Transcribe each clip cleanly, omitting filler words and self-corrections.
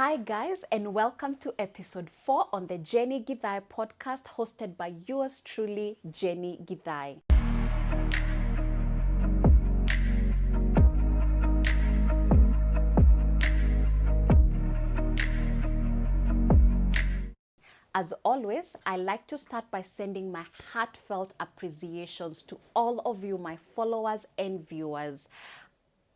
Hi, guys, and welcome to episode 4 on the Jennie Githae podcast, hosted by yours truly, Jennie Githae. As always, I like to start by sending my heartfelt appreciations to all of you, my followers and viewers.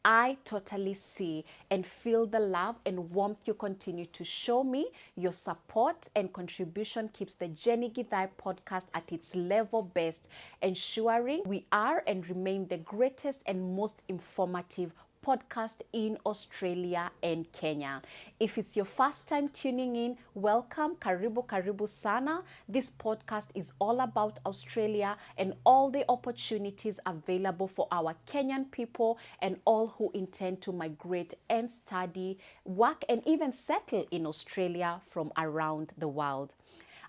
I totally see and feel the love and warmth you continue to show me. Your support and contribution keeps the Jennie Githae podcast at its level best, ensuring we are and remain the greatest and most informative podcast in Australia and Kenya. If it's your first time tuning in, welcome, karibu sana. This podcast is all about Australia and all the opportunities available for our Kenyan people and all who intend to migrate and study, work, and even settle in Australia from around the world.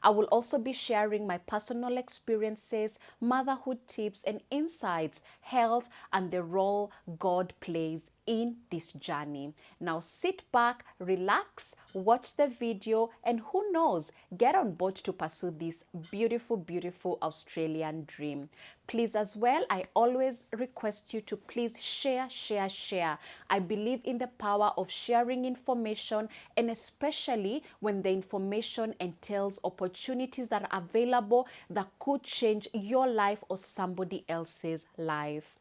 I will also be sharing my personal experiences, motherhood tips and insights, health, and the role God plays in this journey. Now sit back, relax, watch the video, and who knows, get on board to pursue this beautiful Australian dream. Please as well, I always request you to please share. I believe in the power of sharing information, and especially when the information entails opportunities that are available that could change your life or somebody else's life.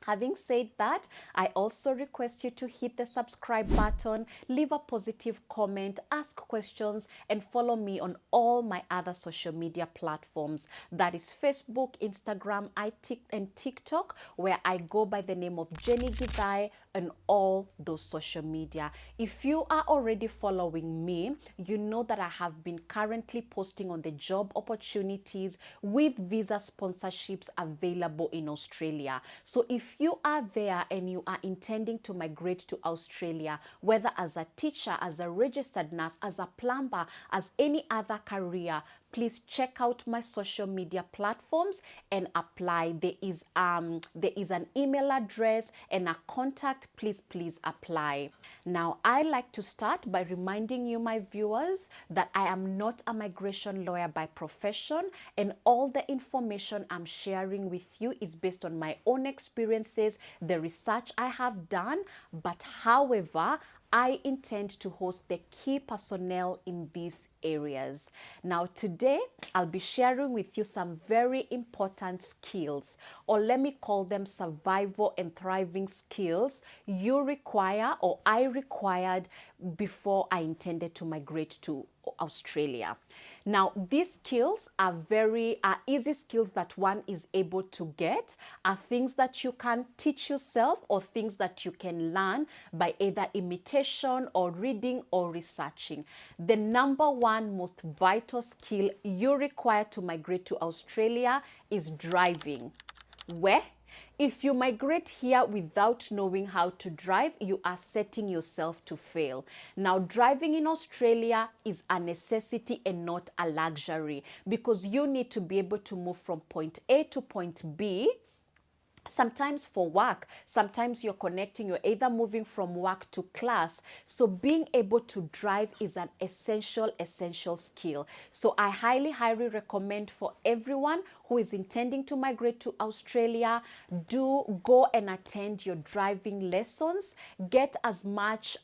Having said that, I also request you to hit the subscribe button, leave a positive comment, ask questions, and follow me on all my other social media platforms. That is Facebook, Instagram, and TikTok, where I go by the name of Jennie Githae and all those social media. If you are already following me, you know that I have been currently posting on the job opportunities with visa sponsorships available in Australia. So if you are there and you are intending to migrate to Australia, whether as a teacher, as a registered nurse, as a plumber, as any other career, please check out my social media platforms and apply. There is an email address and a contact. Please apply. Now, I like to start by reminding you, my viewers, that I am not a migration lawyer by profession, and all the information I'm sharing with you is based on my own experiences, the research I have done. But however, I intend to host the key personnel in these areas. Now, today, I'll be sharing with you some very important skills, or let me call them survival and thriving skills you require or I required before I intended to migrate to Australia. Now, these skills are easy skills that one is able to get, are things that you can teach yourself or things that you can learn by either imitation or reading or researching. The number one most vital skill you require to migrate to Australia is driving. Where? If you migrate here without knowing how to drive, you are setting yourself to fail. Now, driving in Australia is a necessity and not a luxury, because you need to be able to move from point A to point B. Sometimes for work, sometimes you're either moving from work to class. So being able to drive is an essential skill. So I highly recommend for everyone who is intending to migrate to Australia, do go and attend your driving lessons. Get as much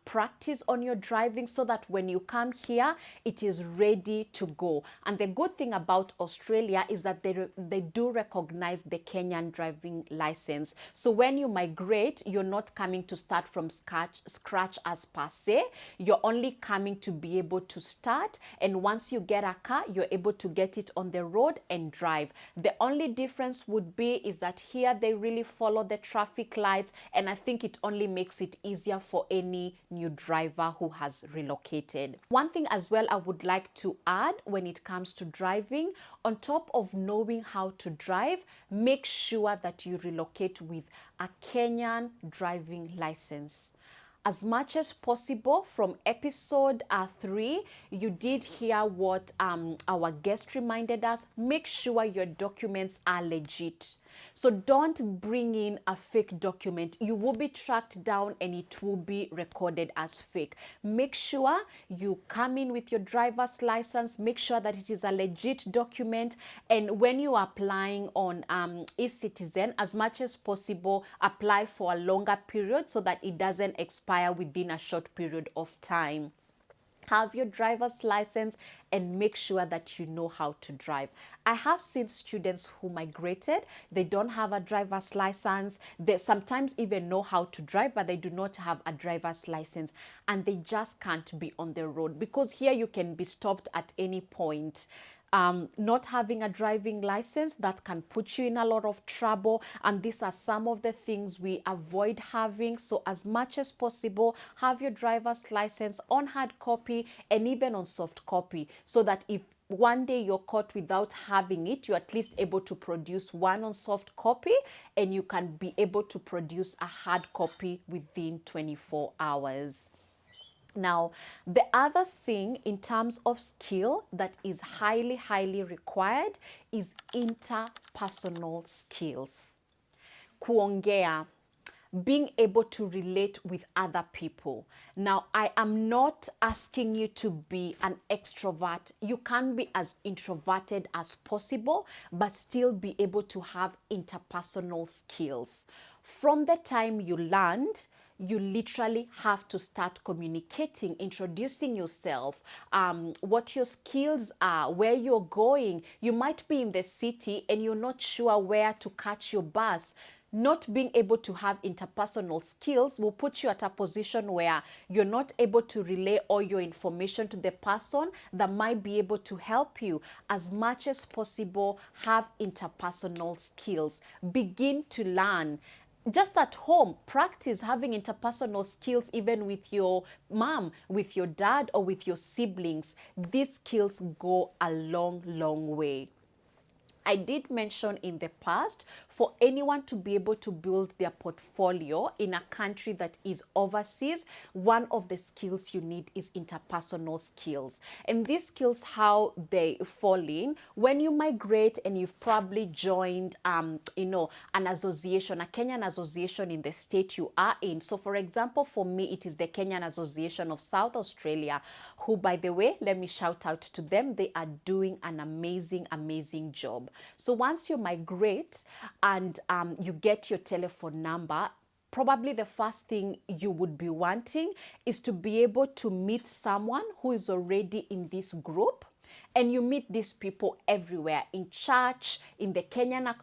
practice on your driving so that when you come here, it is ready to go. And the good thing about Australia is that they do recognize the Kenyan driving license. So when you migrate, you're not coming to start from scratch as per se. You're only coming to be able to start, and once you get a car, you're able to get it on the road and drive. The only difference would be is that here they really follow the traffic lights, and I think it only makes it easier for any new driver who has relocated. One thing as well I would like to add when it comes to driving, on top of knowing how to drive, make sure that you relocate with a Kenyan driving license. As much as possible, from episode 3, you did hear what our guest reminded us. Make sure your documents are legit. So don't bring in a fake document. You will be tracked down and it will be recorded as fake. Make sure you come in with your driver's license. Make sure that it is a legit document. And when you are applying on eCitizen, as much as possible, apply for a longer period so that it doesn't expire within a short period of time. Have your driver's license and make sure that you know how to drive. I have seen students who migrated, they don't have a driver's license, they sometimes even know how to drive, but they do not have a driver's license, and they just can't be on the road because here you can be stopped at any point. Not having a driving license, that can put you in a lot of trouble, and these are some of the things we avoid having. So as much as possible, have your driver's license on hard copy and even on soft copy, so that if one day you're caught without having it, you're at least able to produce one on soft copy, and you can be able to produce a hard copy within 24 hours. Now, the other thing in terms of skill that is highly, highly required is interpersonal skills. Kuongea, being able to relate with other people. Now, I am not asking you to be an extrovert. You can be as introverted as possible, but still be able to have interpersonal skills. From the time you land, you literally have to start communicating, introducing yourself, what your skills are, where you're going. You might be in the city and you're not sure where to catch your bus. Not being able to have interpersonal skills will put you at a position where you're not able to relay all your information to the person that might be able to help you. As much as possible, have interpersonal skills. Begin to learn. Just at home, practice having interpersonal skills even with your mom, with your dad, or with your siblings. These skills go a long, long way. I did mention in the past, for anyone to be able to build their portfolio in a country that is overseas, one of the skills you need is interpersonal skills. And these skills, how they fall in, when you migrate and you've probably joined, an association, a Kenyan association in the state you are in. So for example, for me, it is the Kenyan Association of South Australia, who, by the way, let me shout out to them. They are doing an amazing, amazing job. So once you migrate and you get your telephone number, probably the first thing you would be wanting is to be able to meet someone who is already in this group. And you meet these people everywhere, in church, in the Kenyan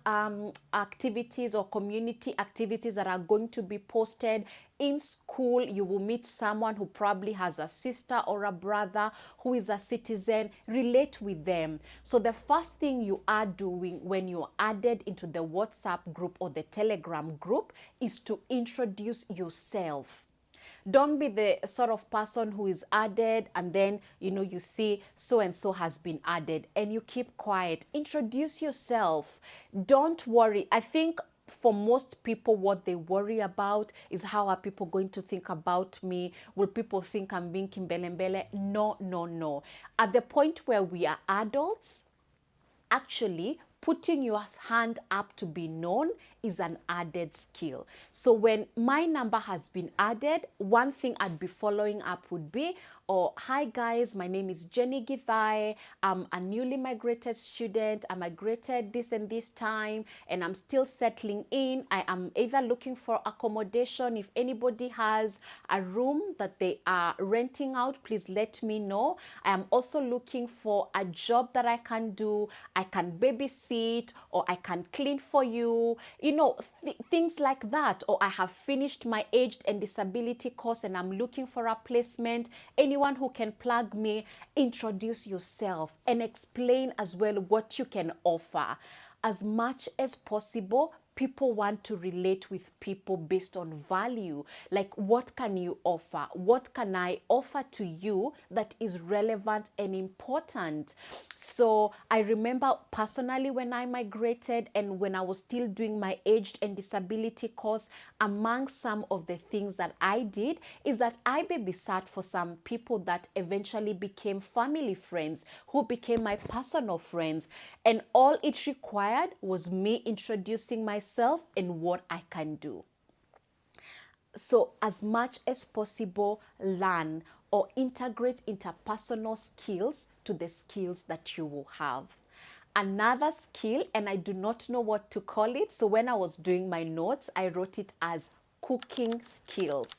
activities or community activities that are going to be posted. In school, you will meet someone who probably has a sister or a brother who is a citizen. Relate with them. So the first thing you are doing when you're added into the WhatsApp group or the Telegram group is to introduce yourself. Don't be the sort of person who is added and then, you see so and so has been added and you keep quiet. Introduce yourself. Don't worry. I think for most people, what they worry about is, how are people going to think about me? Will people think I'm being kimbelembele? No, no, no. At the point where we are adults, actually putting your hand up to be known is an added skill. So when my number has been added, one thing I'd be following up would be, oh, hi guys, my name is Jennie Githae. I'm a newly migrated student. I migrated this and this time and I'm still settling in. I am either looking for accommodation. If anybody has a room that they are renting out, please let me know. I am also looking for a job that I can do. I can babysit or I can clean for you, things like that. Or I have finished my aged and disability course and I'm looking for a placement. Anyone who can plug me. Introduce yourself and explain as well what you can offer. As much as possible, people want to relate with people based on value. Like, what can you offer? What can I offer to you that is relevant and important? So I remember personally when I migrated and when I was still doing my aged and disability course, among some of the things that I did is that I babysat for some people that eventually became family friends, who became my personal friends. And all it required was me introducing myself and what I can do. So as much as possible, learn or integrate interpersonal skills to the skills that you will have. Another skill, and I do not know what to call it, so when I was doing my notes, I wrote it as cooking skills.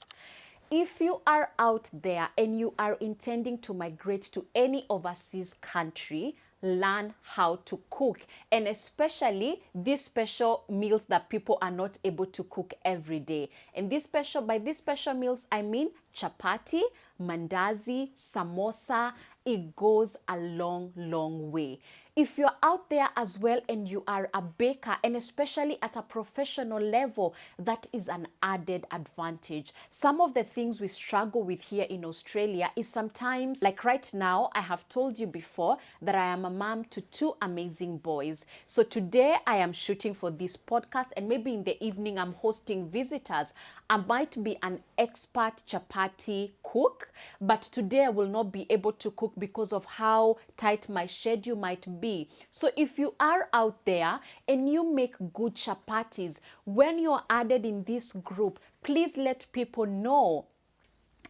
If you are out there and you are intending to migrate to any overseas country, learn how to cook, and especially these special meals that people are not able to cook every day. And by these special meals, I mean chapati, mandazi, samosa. It goes a long, long way. If you're out there as well and you are a baker, and especially at a professional level, that is an added advantage. Some of the things we struggle with here in Australia is sometimes, like right now, I have told you before that I am a mom to two amazing boys. So today I am shooting for this podcast, and maybe in the evening I'm hosting visitors. I might be an expert chapati cook, but today I will not be able to cook because of how tight my schedule might be. So if you are out there and you make good chapatis, when you're added in this group, please let people know.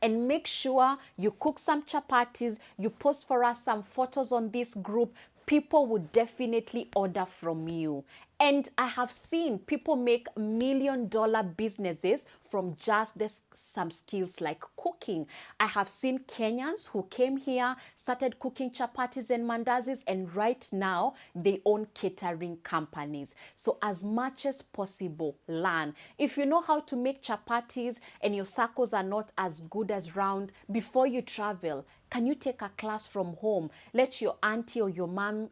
And make sure you cook some chapatis, you post for us some photos on this group. People would definitely order from you. And I have seen people make $1 million businesses from just some skills like cooking. I have seen Kenyans who came here, started cooking chapatis and mandazis, and right now they own catering companies. So as much as possible, learn. If you know how to make chapatis and your circles are not as good as round, before you travel, can you take a class from home? Let your auntie or your mom,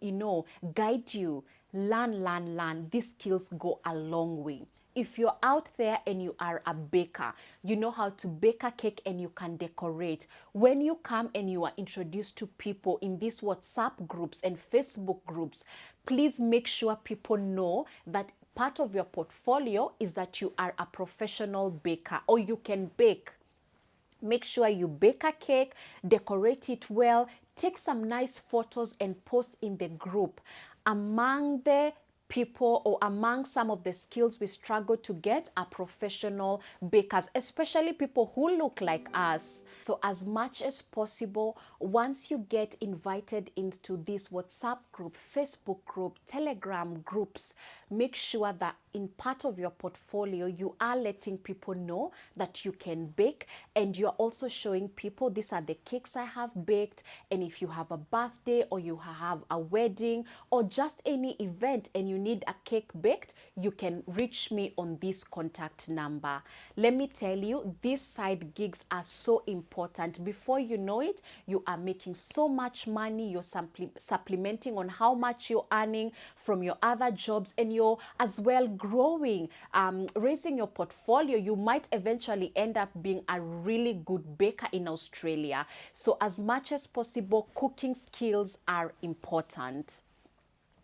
guide you. Learn, learn, learn. These skills go a long way. If you're out there and you are a baker, you know how to bake a cake and you can decorate. When you come and you are introduced to people in these WhatsApp groups and Facebook groups, please make sure people know that part of your portfolio is that you are a professional baker or you can bake. Make sure you bake a cake, decorate it well, take some nice photos and post in the group. Among the people or among some of the skills we struggle to get are professional bakers, especially people who look like us. So as much as possible, once you get invited into this WhatsApp group, Facebook group, Telegram groups, make sure that in part of your portfolio, you are letting people know that you can bake, and you're also showing people these are the cakes I have baked. And if you have a birthday or you have a wedding or just any event and you need a cake baked, you can reach me on this contact number. Let me tell you, these side gigs are so important. Before you know it, you are making so much money. You're supplementing on how much you're earning from your other jobs, and you're as well growing, raising your portfolio. You might eventually end up being a really good baker in Australia. So as much as possible, cooking skills are important.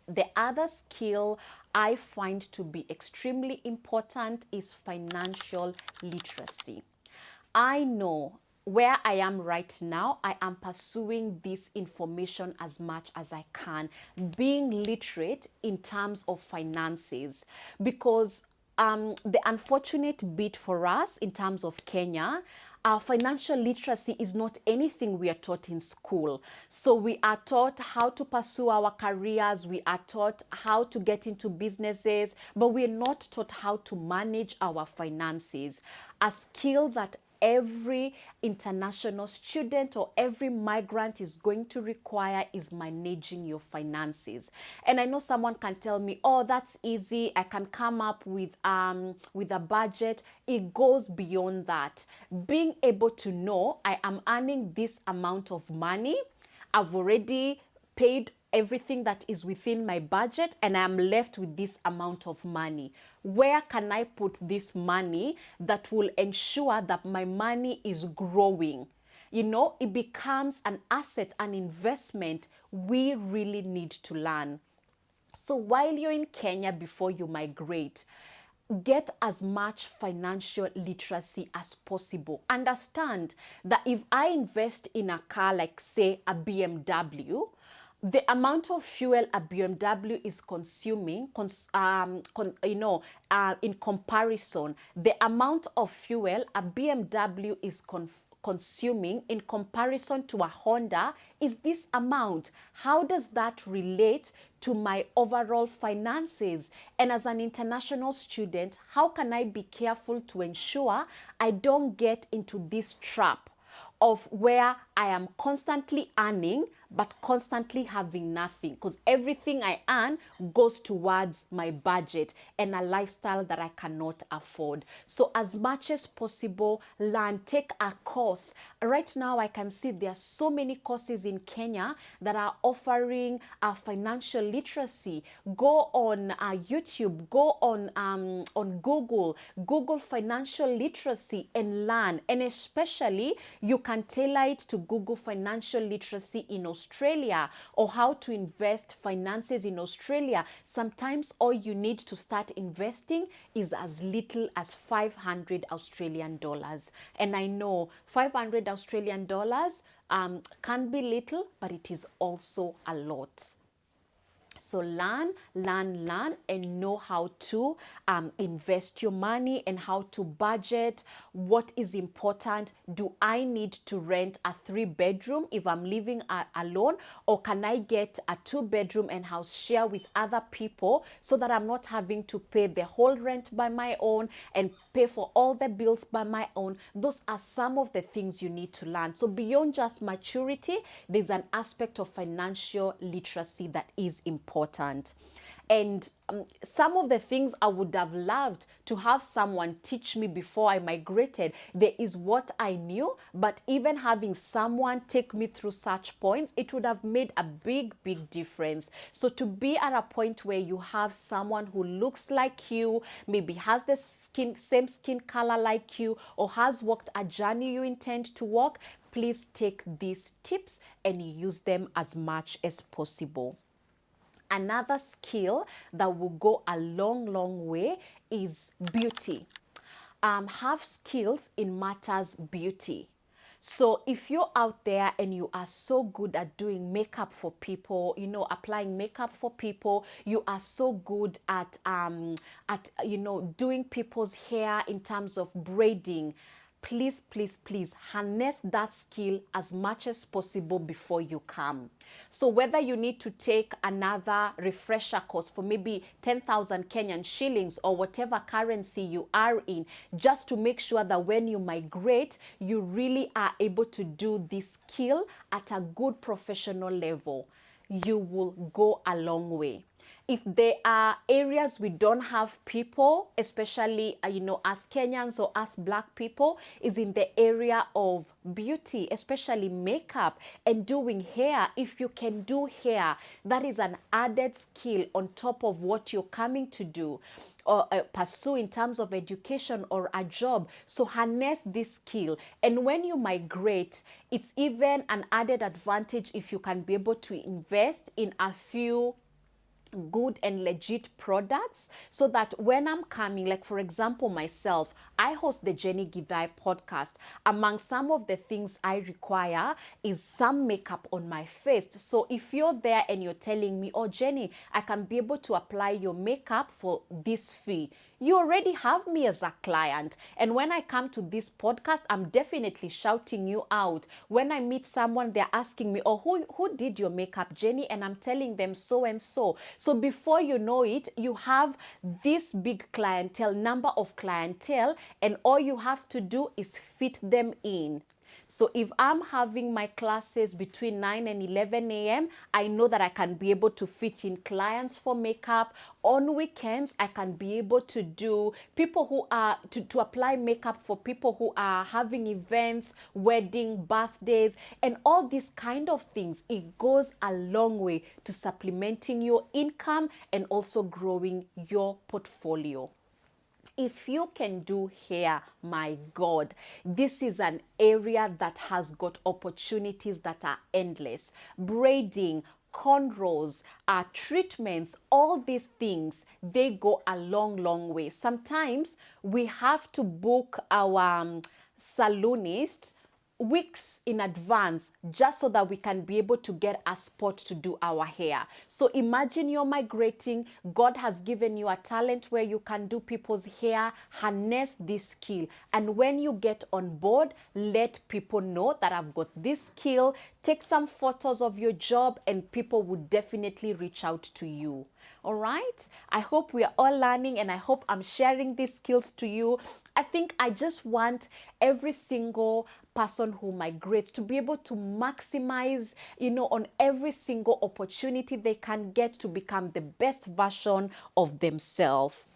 The other skill I find to be extremely important is financial literacy. I know where I am right now, I am pursuing this information as much as I can, being literate in terms of finances, because the unfortunate bit for us in terms of Kenya, our financial literacy is not anything we are taught in school. So we are taught how to pursue our careers, we are taught how to get into businesses, but we are not taught how to manage our finances. A skill that every international student or every migrant is going to require is managing your finances. And I know someone can tell me, oh, that's easy, I can come up with a budget. It goes beyond that. Being able to know I am earning this amount of money, I've already paid everything that is within my budget and I'm left with this amount of money. Where can I put this money that will ensure that my money is growing? It becomes an asset, an investment we really need to learn. So while you're in Kenya, before you migrate, get as much financial literacy as possible. Understand that if I invest in a car, like say a BMW, the amount of fuel a BMW is consuming, in comparison, the amount of fuel a BMW is consuming in comparison to a Honda is this amount. How does that relate to my overall finances? And as an international student, how can I be careful to ensure I don't get into this trap of where I am constantly earning but constantly having nothing, because everything I earn goes towards my budget and a lifestyle that I cannot afford. So as much as possible, learn, take a course. Right now I can see there are so many courses in Kenya that are offering financial literacy. Go on YouTube, go on Google financial literacy and learn. And especially you can tailor it to Google financial literacy in Australia, or how to invest finances in Australia. Sometimes all you need to start investing is as little as 500 Australian dollars. And I know 500 Australian dollars can be little, but it is also a lot. So learn, and know how to invest your money and how to budget. What is important? Do I need to rent a 3-bedroom if I'm living alone, or can I get a 2-bedroom and house share with other people so that I'm not having to pay the whole rent by my own and pay for all the bills by my own? Those are some of the things you need to learn. So beyond just maturity, there's an aspect of financial literacy that is important. And some of the things I would have loved to have someone teach me before I migrated, there is what I knew, but even having someone take me through such points, it would have made a big difference. So to be at a point where you have someone who looks like you, maybe has the same skin color like you, or has walked a journey you intend to walk, please take these tips and use them as much as possible. Another skill that will go a long way is beauty. Have skills in matters beauty. So if you're out there and you are so good at doing makeup for people, applying makeup for people, you are so good at doing people's hair in terms of braiding, please harness that skill as much as possible before you come. So whether you need to take another refresher course for maybe 10,000 Kenyan shillings or whatever currency you are in, just to make sure that when you migrate, you really are able to do this skill at a good professional level, you will go a long way. If there are areas we don't have people, especially, as Kenyans or as Black people, is in the area of beauty, especially makeup and doing hair. If you can do hair, that is an added skill on top of what you're coming to do or pursue in terms of education or a job. So harness this skill. And when you migrate, it's even an added advantage if you can be able to invest in a few good and legit products, so that when I'm coming, like for example myself, I host the Jennie Githae podcast. Among some of the things I require is some makeup on my face. So if you're there and you're telling me, oh Jennie, I can be able to apply your makeup for this fee, you already have me as a client. And when I come to this podcast, I'm definitely shouting you out. When I meet someone, they're asking me, oh, who did your makeup, Jennie? And I'm telling them so and so. So before you know it, you have this big number of clientele, and all you have to do is fit them in. So if I'm having my classes between 9 and 11 a.m., I know that I can be able to fit in clients for makeup. On weekends, I can be able to do people who are, to apply makeup for people who are having events, wedding, birthdays, and all these kind of things. It goes a long way to supplementing your income and also growing your portfolio. If you can do hair, my God, this is an area that has got opportunities that are endless. Braiding, cornrows, treatments, all these things, they go a long, long way. Sometimes we have to book our salonist weeks in advance just so that we can be able to get a spot to do our hair. So imagine you're migrating. God has given you a talent where you can do people's hair. Harness this skill, and when you get on board, let people know that I've got this skill. Take some photos of your job and people would definitely reach out to you. All right, I hope we are all learning, and I hope I'm sharing these skills to you. I think I just want every single person who migrates to be able to maximize, on every single opportunity they can get to become the best version of themselves.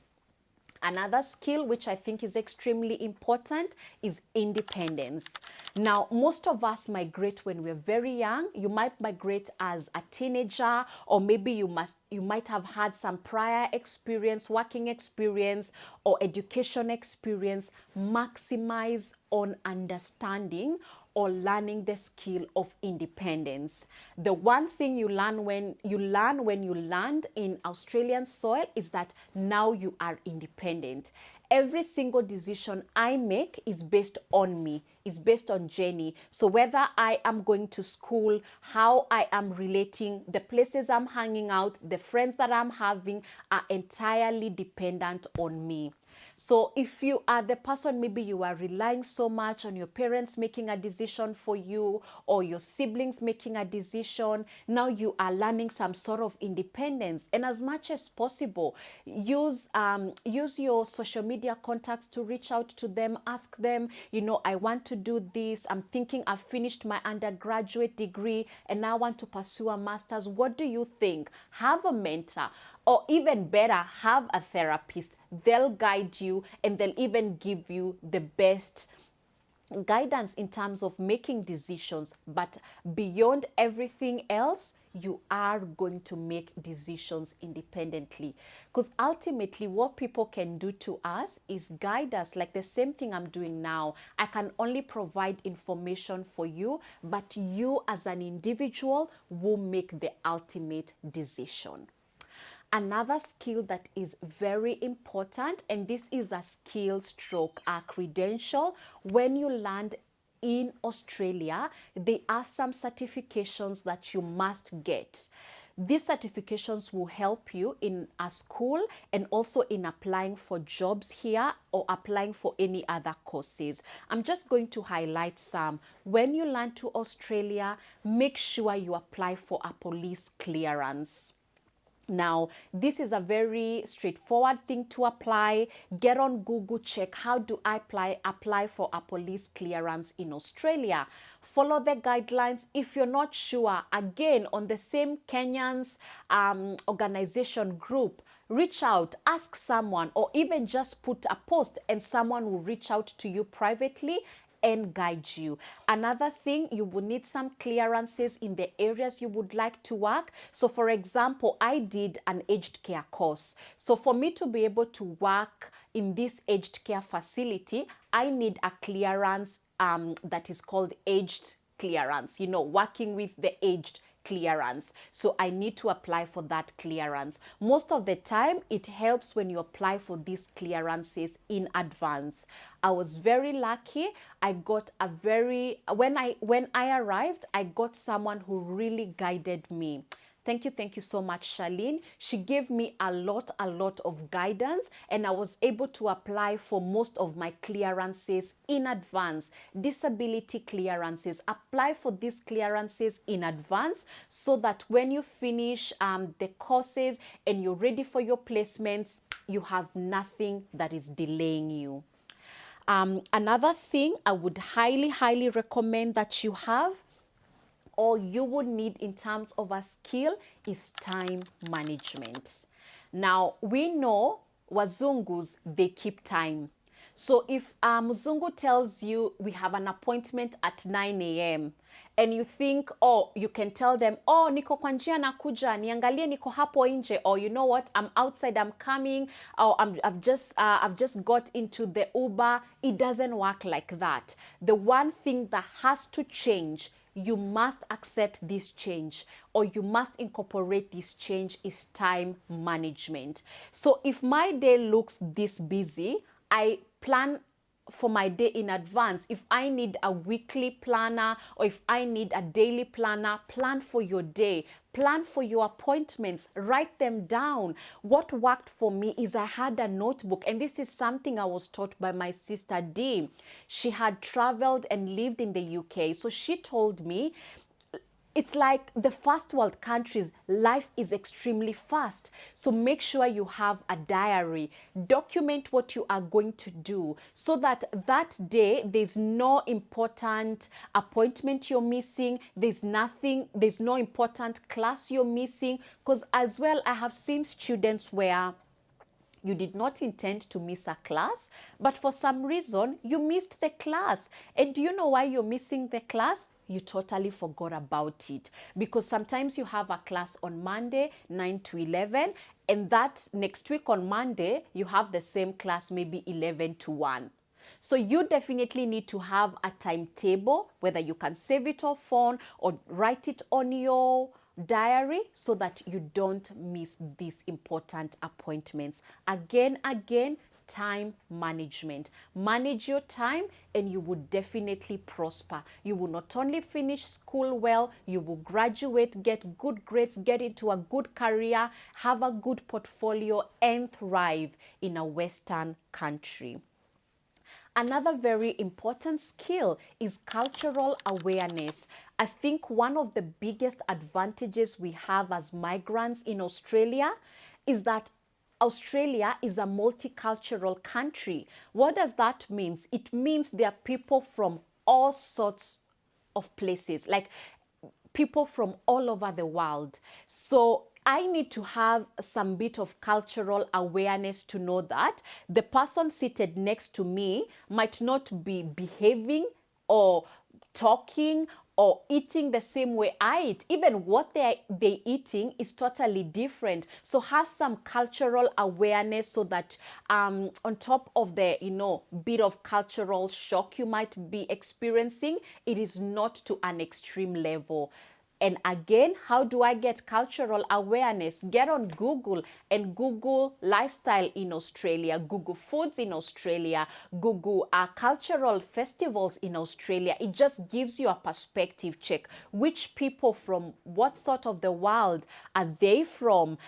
Another skill which I think is extremely important is independence. Now, most of us migrate when we're very young. You might migrate as a teenager, or maybe you might have had some prior experience, working experience, or education experience. Maximize on understanding or learning the skill of independence. The one thing you learn when you land in Australian soil is that now you are independent. Every single decision I make is based on me, is based on Jennie. So whether I am going to school, how I am relating, the places I'm hanging out, the friends that I'm having are entirely dependent on me. So if you are the person, maybe you are relying so much on your parents making a decision for you, or your siblings making a decision, now you are learning some sort of independence. And as much as possible, use your social media contacts to reach out to them, ask them, I want to do this. I'm thinking I've finished my undergraduate degree and now I want to pursue a master's. What do you think? Have a mentor. Or even better, have a therapist. They'll guide you and they'll even give you the best guidance in terms of making decisions. But beyond everything else, you are going to make decisions independently, because ultimately what people can do to us is guide us, like the same thing I'm doing now. I can only provide information for you, but you as an individual will make the ultimate decision. Another skill that is very important, and this is a skill stroke, a credential. When you land in Australia, there are some certifications that you must get. These certifications will help you in a school and also in applying for jobs here or applying for any other courses. I'm just going to highlight some. When you land to Australia, make sure you apply for a police clearance. Now, this is a very straightforward thing to apply. Get on Google, check how do I apply for a police clearance in Australia. Follow the guidelines. If you're not sure, again, on the same Kenyans organization group, reach out, ask someone, or even just put a post and someone will reach out to you privately and guide you. Another thing, you will need some clearances in the areas you would like to work. So for example, I did an aged care course. So for me to be able to work in this aged care facility, I need a clearance that is called aged clearance, working with the aged clearance. So I need to apply for that clearance. Most of the time, it helps when you apply for these clearances in advance. I was very lucky. I got when I arrived, I got someone who really guided me. Thank you so much, Charlene. She gave me a lot of guidance, and I was able to apply for most of my clearances in advance. Disability clearances, apply for these clearances in advance so that when you finish the courses and you're ready for your placements, you have nothing that is delaying you. Another thing I would highly, highly recommend that you have or you would need in terms of a skill is time management. Now, we know Wazungus, they keep time. So if Mzungu tells you we have an appointment at 9 a.m. and you think, oh, you can tell them, oh, niko kwa njia nakuja, niangalie niko hapo nje, or you know what, I'm outside, I'm coming, or I've just got into the Uber. It doesn't work like that. The one thing that has to change, you must accept this change or you must incorporate this change, is time management. So if my day looks this busy, I plan for my day in advance. If I need a weekly planner or if I need a daily planner, plan for your day. Plan for your appointments, write them down. What worked for me is I had a notebook, and this is something I was taught by my sister Dee. She had traveled and lived in the UK. So she told me, it's like the first world countries, life is extremely fast. So make sure you have a diary. Document what you are going to do so that that day there's no important appointment you're missing. There's no important class you're missing. Because as well, I have seen students where you did not intend to miss a class, but for some reason you missed the class. And do you know why you're missing the class? You totally forgot about it. Because sometimes you have a class on Monday, 9 to 11, and that next week on Monday, you have the same class, maybe 11 to 1. So you definitely need to have a timetable, whether you can save it on phone or write it on your diary so that you don't miss these important appointments. Again, time management. Manage your time and you will definitely prosper. You will not only finish school well, you will graduate, get good grades, get into a good career, have a good portfolio, and thrive in a Western country. Another very important skill is cultural awareness. I think one of the biggest advantages we have as migrants in Australia is that Australia is a multicultural country. What does that mean? It means there are people from all sorts of places, like people from all over the world. So I need to have some bit of cultural awareness to know that the person seated next to me might not be behaving or talking or eating the same way I eat. Even what they eating is totally different. So have some cultural awareness so that on top of the bit of cultural shock you might be experiencing, it is not to an extreme level. And again, how do I get cultural awareness? Get on Google and Google lifestyle in Australia, Google foods in Australia, Google cultural festivals in Australia. It just gives you a perspective check. Which people from what sort of the world are they from?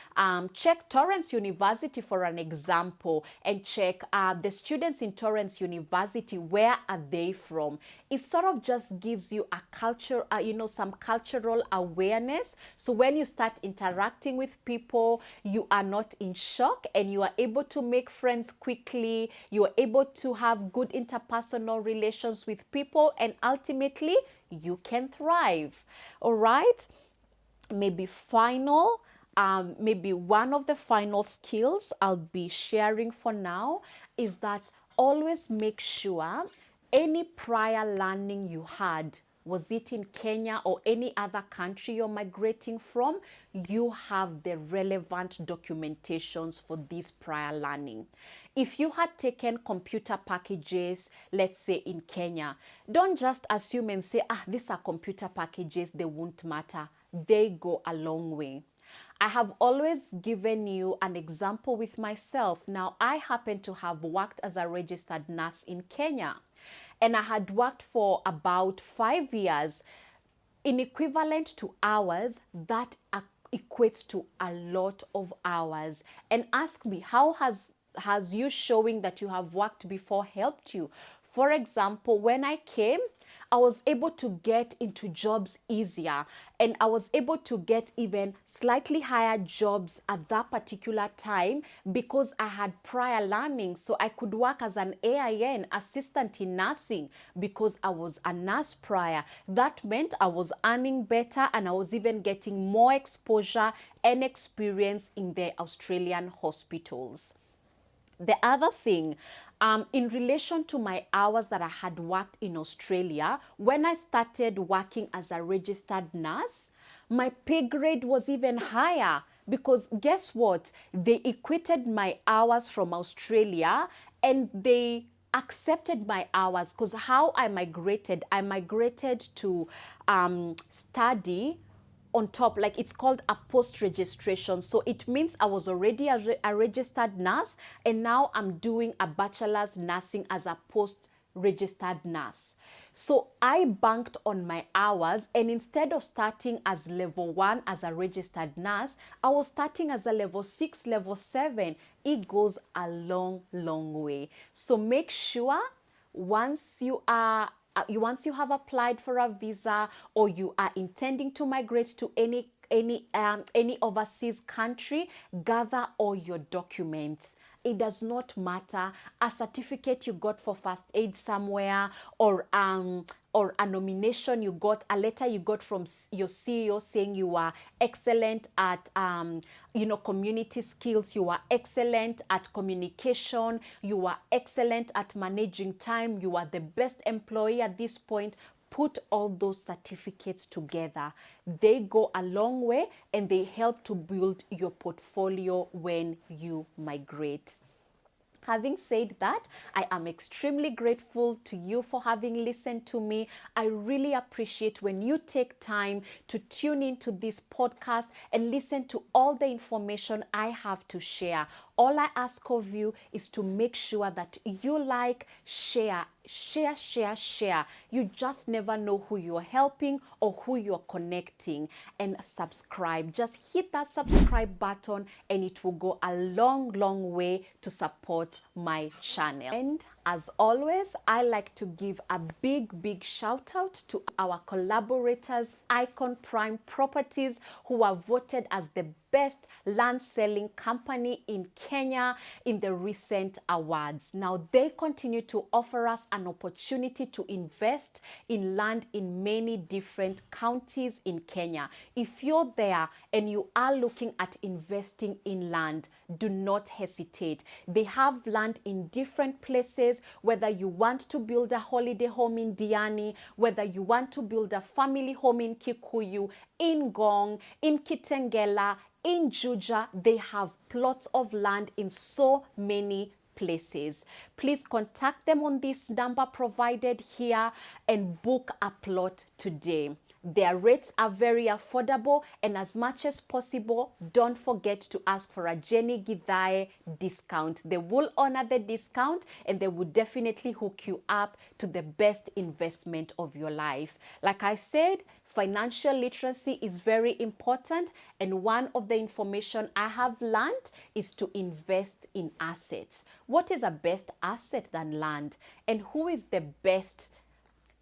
Check Torrance University for an example, and check the students in Torrance University, where are they from? It sort of just gives you a culture, some cultural awareness. So when you start interacting with people, you are not in shock and you are able to make friends quickly. You are able to have good interpersonal relations with people, and ultimately you can thrive. All right. Maybe one of the final skills I'll be sharing for now is that always make sure any prior learning you had, was it in Kenya or any other country you're migrating from, you have the relevant documentations for this prior learning. If you had taken computer packages, let's say in Kenya, don't just assume and say, these are computer packages, they won't matter. They go a long way. I have always given you an example with myself. Now, I happen to have worked as a registered nurse in Kenya, and I had worked for about 5 years. In equivalent to hours, that equates to a lot of hours. And ask me, how has you showing that you have worked before helped you? For example, when I came, I was able to get into jobs easier, and I was able to get even slightly higher jobs at that particular time because I had prior learning. So I could work as an AIN, assistant in nursing, because I was a nurse prior. That meant I was earning better, and I was even getting more exposure and experience in the Australian hospitals. The other thing, in relation to my hours that I had worked in Australia, when I started working as a registered nurse, my pay grade was even higher, because guess what? They equated my hours from Australia, and they accepted my hours, because how I migrated to study on top, like it's called a post registration. So it means I was already a registered nurse, and now I'm doing a bachelor's nursing as a post registered nurse. So I banked on my hours, and instead of starting as level 1 as a registered nurse, I was starting as a level 6, level 7. It goes a long, long way. So make sure once you have applied for a visa, or you are intending to migrate to any overseas country, gather all your documents. It does not matter a certificate you got for first aid somewhere, or a nomination you got, a letter you got from your CEO saying you are excellent at community skills, you are excellent at communication, you are excellent at managing time, you are the best employee at this point. Put all those certificates together. They go a long way, and they help to build your portfolio when you migrate. Having said that, I am extremely grateful to you for having listened to me. I really appreciate when you take time to tune into this podcast and listen to all the information I have to share. All I ask of you is to make sure that you like, share. You just never know who you're helping or who you're connecting. And subscribe. Just hit that subscribe button, and it will go a long, long way to support my channel. And as always, I like to give a big shout out to our collaborators, Icon Prime Properties, who are voted as the best land selling company in Kenya in the recent awards. Now, they continue to offer us an opportunity to invest in land in many different counties in Kenya. If you're there and you are looking at investing in land, do not hesitate. They have land in different places, whether you want to build a holiday home in Diani, whether you want to build a family home in Kikuyu, in Gong, in Kitengela, in Juja. They have plots of land in so many places. Please contact them on this number provided here and book a plot today. Their rates are very affordable, and as much as possible, don't forget to ask for a Jennie Githae discount. They will honor the discount, and they will definitely hook you up to the best investment of your life. Like I said, financial literacy is very important, and one of the information I have learned is to invest in assets. What is a best asset than land? And who is the best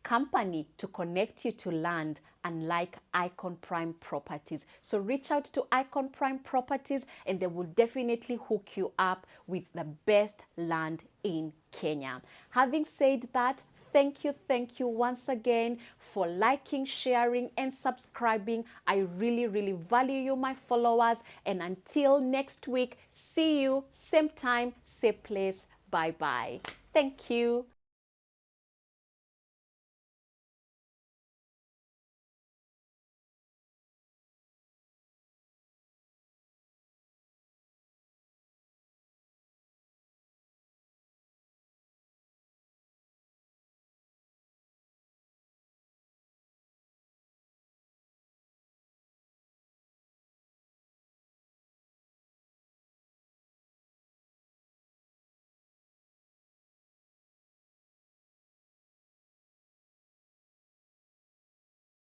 company to connect you to land, unlike Icon Prime Properties? So reach out to Icon Prime Properties, and they will definitely hook you up with the best land in Kenya. Having said that, thank you once again for liking, sharing, and subscribing. I really value you, my followers. And until next week, see you, same time, same place. Bye-bye. Thank you.